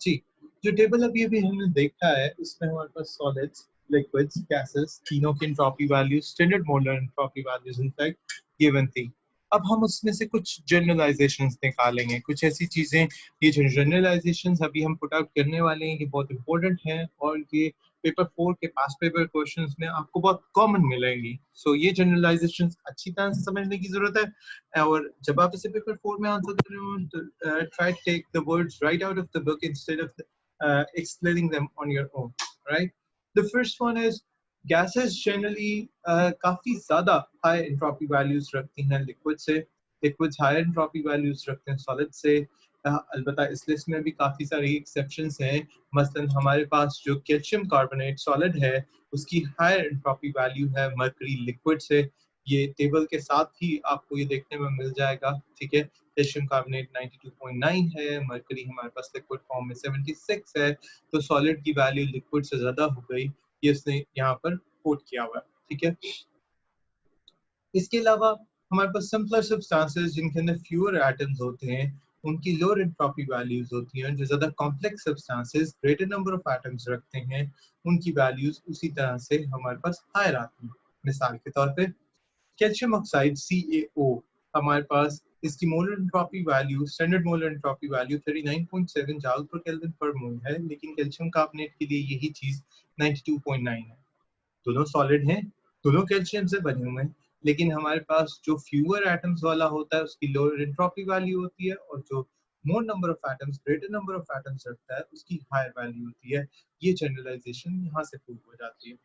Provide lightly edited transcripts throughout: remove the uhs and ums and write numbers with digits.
जी, जो टेबल अभी अभी हमने देखा है इसमें हमारे पास सॉलिड्स, लिक्विड्स, गैसेस तीनों की entropy values, standard molar entropy values in fact given थी। अब हम उसमें से कुछ जनरलाइजेशंस निकालेंगे, कुछ ऐसी चीजें, ये जो जनरलाइजेशंस अभी हम पुट आउट करने वाले हैं ये बहुत इंपॉर्टेंट हैं और ये पेपर 4 के पास पेपर क्वेश्चंस में आपको बहुत कॉमन मिलेंगी। सो ये जनरलाइजेशंस अच्छी तरह से समझने की जरूरत है और जब आप इसे पेपर 4 में आंसर कर रहे हो तो try to take the words right out of the book instead of explaining them on your own, right? The first one is gases generally काफी ज्यादा high entropy values रखती हैं लिक्विड से, लिक्विड्स higher entropy values रखते हैं solid से। अलबत्ता इस लिस्ट में भी काफी सारी एक्सेप्शंस हैं। मसलन हमारे पास जो कैल्शियम कार्बोनेट सॉलिड है उसकी हायर एंट्रोपी वैल्यू है मरकरी लिक्विड से। ये टेबल के साथ ही आपको ये देखने में मिल जाएगा, ठीक है। कैल्शियम कार्बोनेट 92.9 है, मरकरी हमारे पास लिक्विड फॉर्म में 76 है, तो सॉलिड की वैल्यू लिक्विड से ज्यादा हो गई, ये इसने यहाँ पर कोट किया हुआ है, ठीक है। इसके अलावा हमारे पास सिंपलर सब्सटेंसेस जिनके अंदर फ्यूअर एटम्स होते हैं उनकी लोअर एंट्रोपी वैल्यूज होती हैं। जो ज्यादा complex substances greater number of atoms रखते हैं उनकी वैल्यूज उसी तरह से हमारे पास हायर आती हैं। मिसाल के तौर पे कैल्शियम ऑक्साइड CaO हमारे पास इसकी molar entropy value, standard molar entropy value 39.7 joule पर केल्विन पर मोल है, लेकिन कैल्शियम कार्बोनेट के लिए यही चीज 92.9 है। दोनों सॉलिड हैं, दोनों कैल्शियम से बने हुए हैं, लेकिन हमारे पास जो फ्यूअर एटम्स वाला होता है उसकी लोअर एंट्रोपी वैल्यू होती है और जो मोर number of atoms, greater number of atoms रखता है उसकी हायर वैल्यू होती है। ये जनरलाइजेशन यहाँ से प्रूव हो जाती है।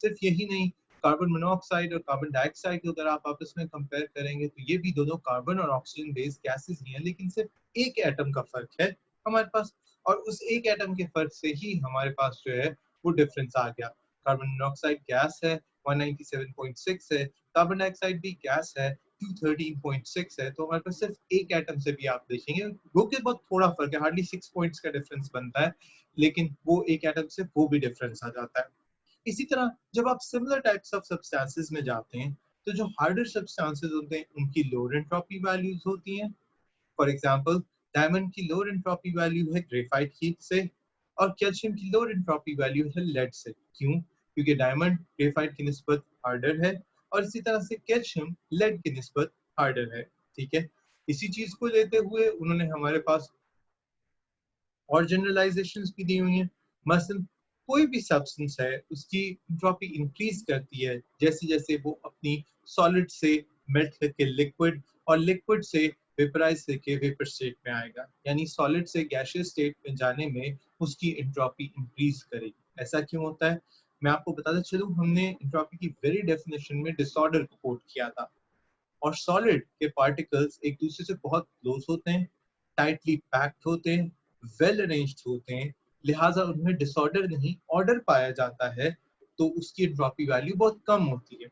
सिर्फ यही नहीं, कार्बन मोनोऑक्साइड और कार्बन डाइऑक्साइड को अगर आप आपस में कंपेयर करेंगे तो ये भी दोनों कार्बन और ऑक्सीजन बेस्ड गैसेस ही हैं, लेकिन सिर्फ एक एटम का फर्क है हमारे पास, और उस एक एटम के फर्क से ही हमारे पास जो है वो डिफरेंस आ गया। कार्बन मोनोऑक्साइड गैस है 197.6 है, कार्बन डाइऑक्साइड भी गैस है 213.6 है, तो हमारे पास सिर्फ एक एटम से भी आप देखेंगे वो के बहुत थोड़ा फर्क है, हार्डली 6 पॉइंट्स का डिफरेंस बनता है, लेकिन वो एक एटम से वो भी डिफरेंस आ जाता है। इसी तरह जब आप सिमिलर टाइप्स ऑफ सब्सटेंसेस में जाते हैं तो जो हार्डर सब्सटेंसेस होते हैं उनकी लोअर एंट्रोपी वैल्यूज होती हैं। फॉर एग्जांपल डायमंड की लोअर एंट्रोपी वैल्यू है ग्रेफाइट हीट से और कैल्शियम की लोअर एंट्रोपी वैल्यू है लेड से। क्यों? क्योंकि डायमंड ग्रेफाइट की निस्बत हार्डर है और इसी तरह से कैल्शियम लेड की निस्बत हार्डर है, ठीक है। इसी चीज को लेते हुए उन्होंने हमारे पास और जनरलाइजेशंस भी दी हुई हैं। मसलन कोई भी सब्सटेंस है उसकी एंट्रोपी इंक्रीज करती है जैसे जैसे वो अपनी सॉलिड से मेल्ट करके लिक्विड और लिक्विड से वेपराइज करके वेपर स्टेट में आएगा, यानी सॉलिड से गैसियस स्टेट में जाने में उसकी एंट्रोपी इंक्रीज करेगी। ऐसा क्यों होता है? मैं आपको बताता चलूं, हमने एंट्रोपी की वेरी डेफिनेशन में डिसऑर्डर को कोट किया था और सॉलिड के पार्टिकल्स एक दूसरे से बहुत क्लोज होते हैं, टाइटली पैक्ड होते हैं, वेल अरेंज्ड होते हैं, लिहाजा उनमें डिसऑर्डर नहीं ऑर्डर पाया जाता है, तो उसकी एंट्रोपी वैल्यू बहुत कम होती है।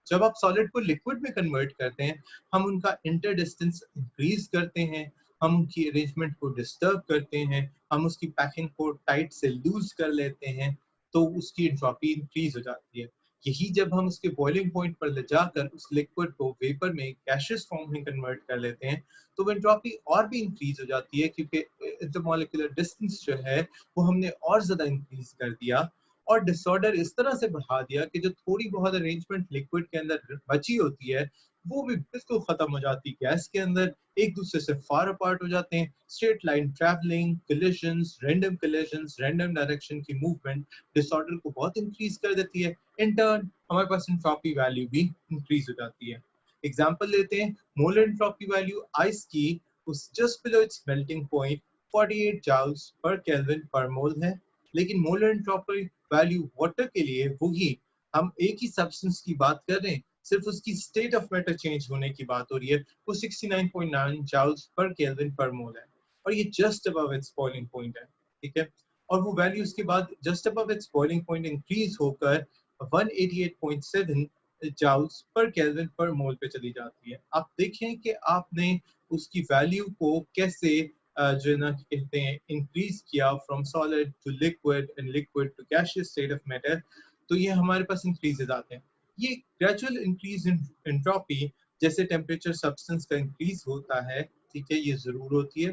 जब आप सॉलिड को लिक्विड में कन्वर्ट करते हैं हम उनका इंटर डिस्टेंस इंक्रीज करते हैं, हम उनकी अरेंजमेंट को डिस्टर्ब करते हैं, हम उसकी पैकिंग को टाइट से लूज कर लेते हैं, तो उसकी एंट्रोपी इंक्रीज हो जाती है। यही जब हम उसके बॉइलिंग पॉइंट पर ले जाकर उस लिक्विड को वेपर में गैसियस फॉर्म में कन्वर्ट कर लेते हैं तो वो एंट्रोपी और भी इंक्रीज हो जाती है, क्योंकि इंटरमॉलिक्यूलर डिस्टेंस जो है वो हमने और ज्यादा इंक्रीज कर दिया और डिसऑर्डर इस तरह से बढ़ा दिया कि जो थोड़ी बहुत अरेंजमेंट लिक्विड के अंदर बची होती है वो भी बिल्कुल खत्म हो जाती है गैस के अंदर, एक दूसरे से फार अपार्ट हो जाते हैं। Straight line travelling, collisions, random direction की मूवमेंट डिसऑर्डर को बहुत इंक्रीज कर देती है। इन टर्न हमारे पास एंट्रोपी वैल्यू भी इंक्रीज हो जाती है। एग्जांपल लेते हैं, मोलर एंट्रोपी वैल्यू आइस की उस just below its melting point 48 joules पर केल्विन पर मोल है, लेकिन मोलर एंट्रोपी वैल्यू वाटर के लिए वही, हम एक ही सब्सटेंस की बात कर रहे हैं, सिर्फ उसकी स्टेट ऑफ मैटर चेंज होने की बात हो रही है, वो 69.9 जूल्स पर केल्विन पर मोल है और ये just above it's boiling point है, ठीक है। और वो वैल्यू उसके बाद just above it's boiling point increase होकर 188.7 जूल्स पर केल्विन पर मोल पे चली जाती है। आप देखें कि आपने उसकी वैल्यू को कैसे जो है ना कहते हैं इंक्रीज किया from solid to liquid and liquid to gaseous state of matter, तो ये हमारे पास इंक्रीजेस आते हैं। ये ग्रेजुअल इंक्रीज इन एंट्रोपी जैसे टेम्परेचर सब्सटेंस का इंक्रीज होता है, ठीक है, ये जरूर होती है,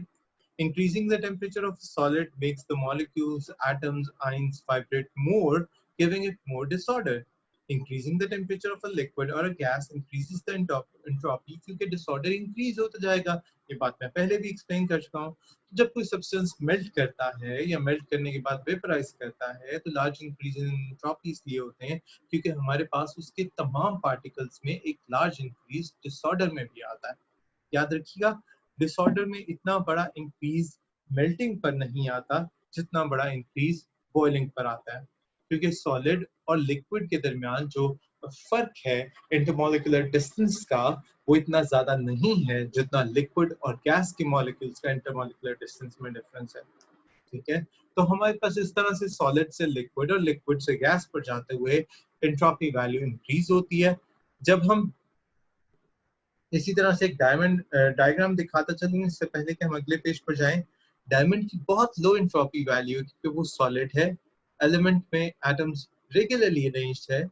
Increasing the temperature of a solid makes the molecules, atoms, ions vibrate more, giving it more disorder. Increasing the temperature of a liquid or a gas increases the entropy, क्योंकि disorder increase होता जाएगा. ये बात मैं पहले भी explain कर चुका हूँ. जब कोई substance melt करता है या melt करने के बाद vaporize करता है, तो large increase in entropy इसलिए होते हैं क्योंकि हमारे पास उसके तमाम particles में एक large increase disorder में भी आता है. याद रखिएगा, डिसऑर्डर में इतना बड़ा इंक्रीज मेल्टिंग पर नहीं आता जितना बड़ा इंक्रीज बॉइलिंग पर आता है, क्योंकि सॉलिड और लिक्विड के दरमियान जो फर्क है इंटरमॉलिक्यूलर डिस्टेंस का, वो इतना ज्यादा नहीं है जितना लिक्विड और गैस के मॉलिक्यूल्स का इंटरमॉलिक्यूलर डिस्टेंस में डिफरेंस है. ठीक है, तो हमारे पास इस तरह से सॉलिड से लिक्विड और लिक्विड से गैस पर जाते हुए एंट्रोपी वैल्यू इंक्रीज होती है. जब हम इसी तरह से एक डायग्राम दिखाता चलूँ इससे पहले कि हम अगले पेज पर जाएं. डायमंड की बहुत लो एंट्रोपी वैल्यू है क्योंकि वो सॉलिड है. एलिमेंट में एटम्स रेगुलरली अरेंज्ड है.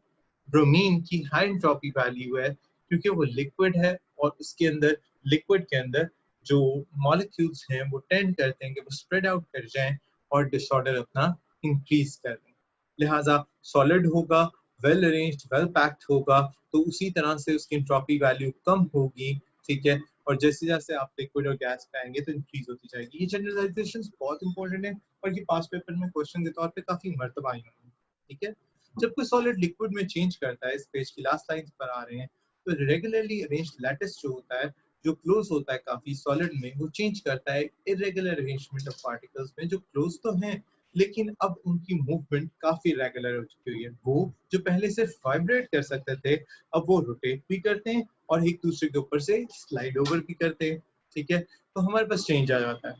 ब्रोमीन की हाई एंट्रोपी वैल्यू है क्योंकि वो लिक्विड है और उसके अंदर लिक्विड के अंदर जो मॉलिक्यूल्स हैं वो टेंड करते हैं कि वो स्प्रेड आउट कर जाएं और डिसऑर्डर अपना इंक्रीज कर दें. लिहाजा सॉलिड होगा, वेल अरेंज्ड, वेल पैक्ड होगा, तो उसी तरह से उसकी एंट्रोपी वैल्यू कम होगी. ठीक है, और जैसे जैसे आप लिक्विड और गैस पे आएंगे तो इंक्रीज होती जाएगी. ये जनरलाइजेशंस बहुत इंपॉर्टेंट है और ये पास पेपर में क्वेश्चन के तौर पे काफी मर्तबा आई हैं. ठीक है, जब कोई सॉलिड लिक्विड में चेंज करता है, इस पेज की लास्ट लाइंस पर आ रहे हैं, तो रेगुलरली अरेंज्ड लैटिस जो होता है, जो क्लोज होता है काफी सॉलिड में, वो चेंज करता है इरेगुलर अरेंजमेंट ऑफ पार्टिकल्स में जो क्लोज तो हैं लेकिन अब उनकी मूवमेंट काफी रेगुलर हो चुकी हुई है. वो जो पहले सिर्फ वाइब्रेट कर सकते थे, अब वो रोटेट भी करते हैं और एक दूसरे के ऊपर से स्लाइड ओवर भी करते हैं. ठीक है, तो हमारे पास चेंज आ जाता है.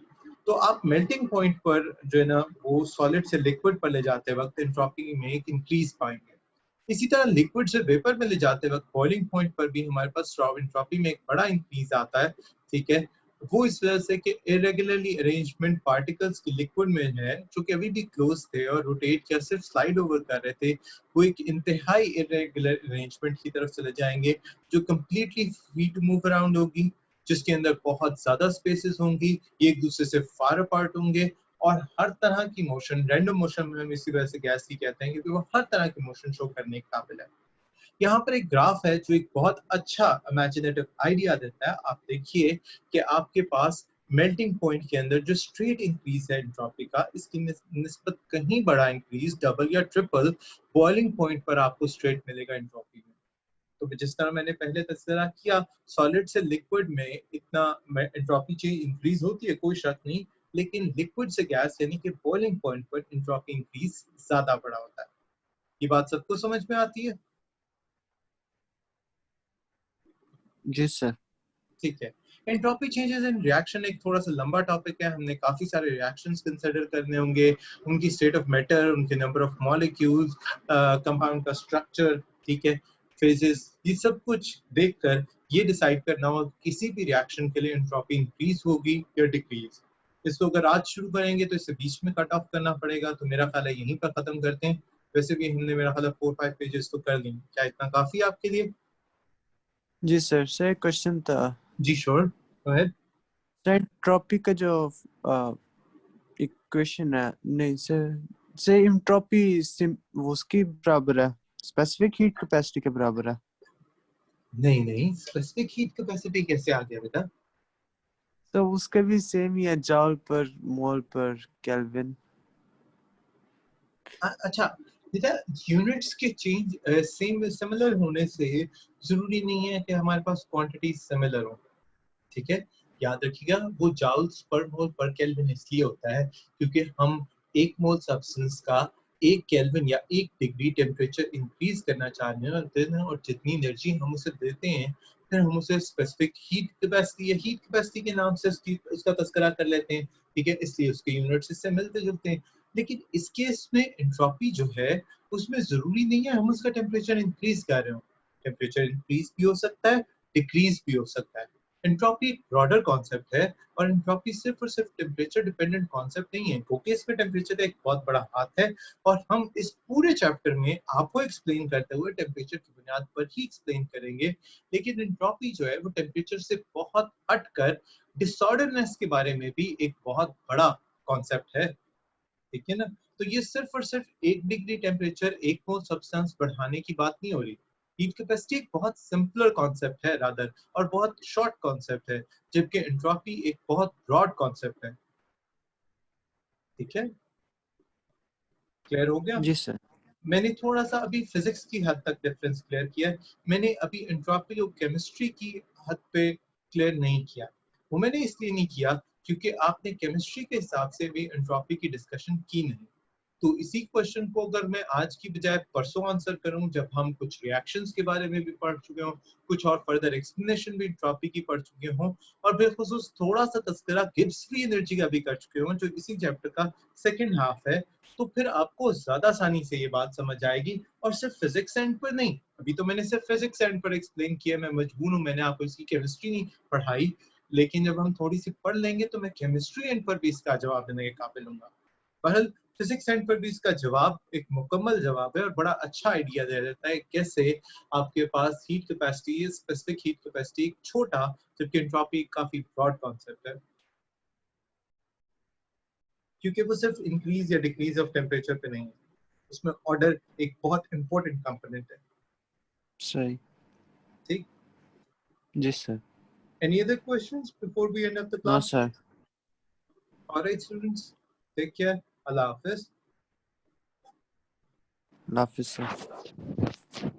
तो आप मेल्टिंग पॉइंट पर जो है ना वो सॉलिड से लिक्विड पर ले जाते वक्त एंट्रोपी में एक इंक्रीज पाएंगे. इसी तरह लिक्विड से वेपर में ले जाते वक्त बॉइलिंग पॉइंट पर भी हमारे पास एंट्रोपी में एक बड़ा इंक्रीज आता है. ठीक है, वो इस वजह से कि इरेगुलरली अरेंजमेंट पार्टिकल्स की लिक्विड में है जो कि अभी भी क्लोज थे और रोटेट या सिर्फ स्लाइड ओवर कर रहे थे, वो एक इंतहाई इरेगुलर अरेंजमेंट की तरफ चले जाएंगे जो completely free to move around होगी, जिसके अंदर बहुत ज्यादा स्पेसेस होंगी, ये एक दूसरे से फार अपार्ट होंगे और हर तरह की मोशन, रैंडम मोशन में हम इसी वजह से गैस की कहते हैं क्योंकि वो हर तरह की मोशन शो करने के काबिल है. यहाँ पर एक ग्राफ है जो एक बहुत अच्छा इमेजिनेटिव आइडिया देता है. आप देखिए कि आपके पास मेल्टिंग पॉइंट के अंदर जो स्ट्रेट इंक्रीज है एंट्रोपी का, इसकी निस्बत कहीं बड़ा इंक्रीज, डबल या ट्रिपल, बॉइलिंग पॉइंट पर आपको स्ट्रेट मिलेगा एंट्रोपी में. तो जिस तरह मैंने पहले तस्वीर किया, सॉलिड से लिक्विड में इतना एंट्रोपी चेंज इंक्रीज होती है, कोई शक नहीं, लेकिन लिक्विड से गैस यानी कि बॉइलिंग पॉइंट पर एंट्रोपी इंक्रीज ज्यादा बड़ा होता है. ये बात सबको समझ में आती है? जी सर. ठीक है, एंट्रोपी चेंजेस इन रिएक्शन एक थोड़ा सा लंबा टॉपिक है. हमने काफी सारे रिएक्शंस कंसीडर करने होंगे, उनकी स्टेट ऑफ मैटर, उनके नंबर ऑफ मॉलिक्यूल्स, कंपाउंड का स्ट्रक्चर, ठीक है, फेजेस, ये सब कुछ देखकर ये डिसाइड करना होगा किसी भी रिएक्शन के लिए एंट्रोपी इंक्रीज होगी या डिक्रीज. इसको अगर आज शुरू करेंगे तो इसे बीच में कट ऑफ करना पड़ेगा, तो मेरा ख्याल है यहीं पर खत्म करते हैं. वैसे भी हमने मेरा ख्याल है 4-5 पेजेस तो कर लिए, क्या इतना काफी है आपके लिए? जी सर. सर क्वेश्चन था. जी sure, go ahead. Sir entropy का जो इक्वेशन है, नहीं सर, से एंट्रोपी उसकी बराबर है स्पेसिफिक हीट कैपेसिटी के बराबर है? नहीं नहीं, स्पेसिफिक हीट कैपेसिटी कैसे आ गया बेटा? तो उसका भी सेम ही है, जॉल पर मोल पर केल्विन. अच्छा बेटा, यूनिट्स के चेंज सेम सिमिलर होने से जरूरी नहीं है कि हमारे पास क्वांटिटी सिमिलर हो. ठीक है, याद रखिएगा वो जाउल्स पर मोल पर केल्विन इसलिए होता है क्योंकि हम एक मोल सब्सटेंस का 1 केल्विन या 1 डिग्री टेम्परेचर इंक्रीज करना चाह रहे हैं और जितनी एनर्जी हम उसे देते हैं फिर हम उसे स्पेसिफिक हीट कैपेसिटी या हीट कैपेसिटी के नाम से उसका तस्करा कर लेते हैं. ठीक है, इसलिए उसके यूनिट्स इससे मिलते जुलते हैं. लेकिन इस केस में एंट्रोपी जो है उसमें जरूरी नहीं है हम उसका टेम्परेचर इंक्रीज कर रहे हो. टेम्परेचर इंक्रीज भी हो सकता है, डिक्रीज भी हो सकता है. एंट्रोपी एक ब्रॉडर कॉन्सेप्ट है और एंट्रोपी सिर्फ और सिर्फ टेम्परेचर डिपेंडेंट कॉन्सेप्ट नहीं है, क्योंकि इसमें टेम्परेचर का एक बहुत बड़ा हाथ है. और हम इस पूरे चैप्टर में आपको एक्सप्लेन करते हुए टेम्परेचर की बुनियाद पर ही एक्सप्लेन करेंगे. लेकिन एंट्रोपी जो है वो टेम्परेचर से बहुत हटकर डिसऑर्डरनेस के बारे में भी एक बहुत बड़ा कॉन्सेप्ट है, ठीक है ना। तो ये सिर्फ और सिर्फ 1 डिग्री टेम्परेचर 1 मोल सब्सटेंस बढ़ाने की बात नहीं हो रही। हीट कैपेसिटी एक बहुत सिंपलर कॉन्सेप्ट है रादर, और बहुत शॉर्ट कॉन्सेप्ट है, जबकि एंट्रोपी एक बहुत ब्रॉड कॉन्सेप्ट है, ठीक है। क्लियर हो गया? जी सर। मैंने थोड़ा सा अभी फिजिक्स की हद तक डिफरेंस क्लियर किया है, मैंने अभी एंट्रोपी और केमिस्ट्री की हद पे क्लियर नहीं किया। वो मैंने इसलिए नहीं किया क्योंकि आपने केमिस्ट्री के हिसाब से भी एंट्रोपी की डिस्कशन की नहीं। तो इसी क्वेश्चन को अगर मैं आज की बजाय परसों आंसर करूं, जब हम कुछ रिएक्शंस के बारे में भी पढ़ चुके हों, कुछ और फर्दर एक्सप्लेनेशन भी एंट्रोपी की पढ़ चुके हों, और बिलखुसूस थोड़ा सा तस्करा गिब्स फ्री एनर्जी का भी कर चुके हों, जो इसी चैप्टर का सेकंड हाफ है, तो फिर आपको ज्यादा आसानी से ये बात समझ आएगी। और सिर्फ फिजिक्स एंड पर नहीं, अभी तो मैंने सिर्फ फिजिक्स एंड पर एक्सप्लेन किया, मैं मजबूर हूँ, मैंने आपको इसकी केमिस्ट्री नहीं पढ़ाई, लेकिन जब हम थोड़ी सी पढ़ लेंगे तो मैं केमिस्ट्री एंड पर भी इसका जवाब देने के काबिल हूँ। बहरहाल फिजिक्स एंड पर भी इसका जवाब एक मुकम्मल जवाब है, और बड़ा अच्छा आइडिया दे देता है कैसे आपके पास heat capacity, specific heat capacity छोटा, जबकि एंट्रोपी काफी ब्रॉड कॉन्सेप्ट है, क्योंकि वो सिर्फ इंक्रीज या डिक्रीज ऑफ टेम्परेचर पे नहीं है, उसमें ऑर्डर एक बहुत इंपॉर्टेंट कंपोनेंट है, सही। ठीक। जी sir. Any other questions before we end up the no class? Sir. All right, students, take care. Allah Hafiz. अल्लाह हाफिज़ सर।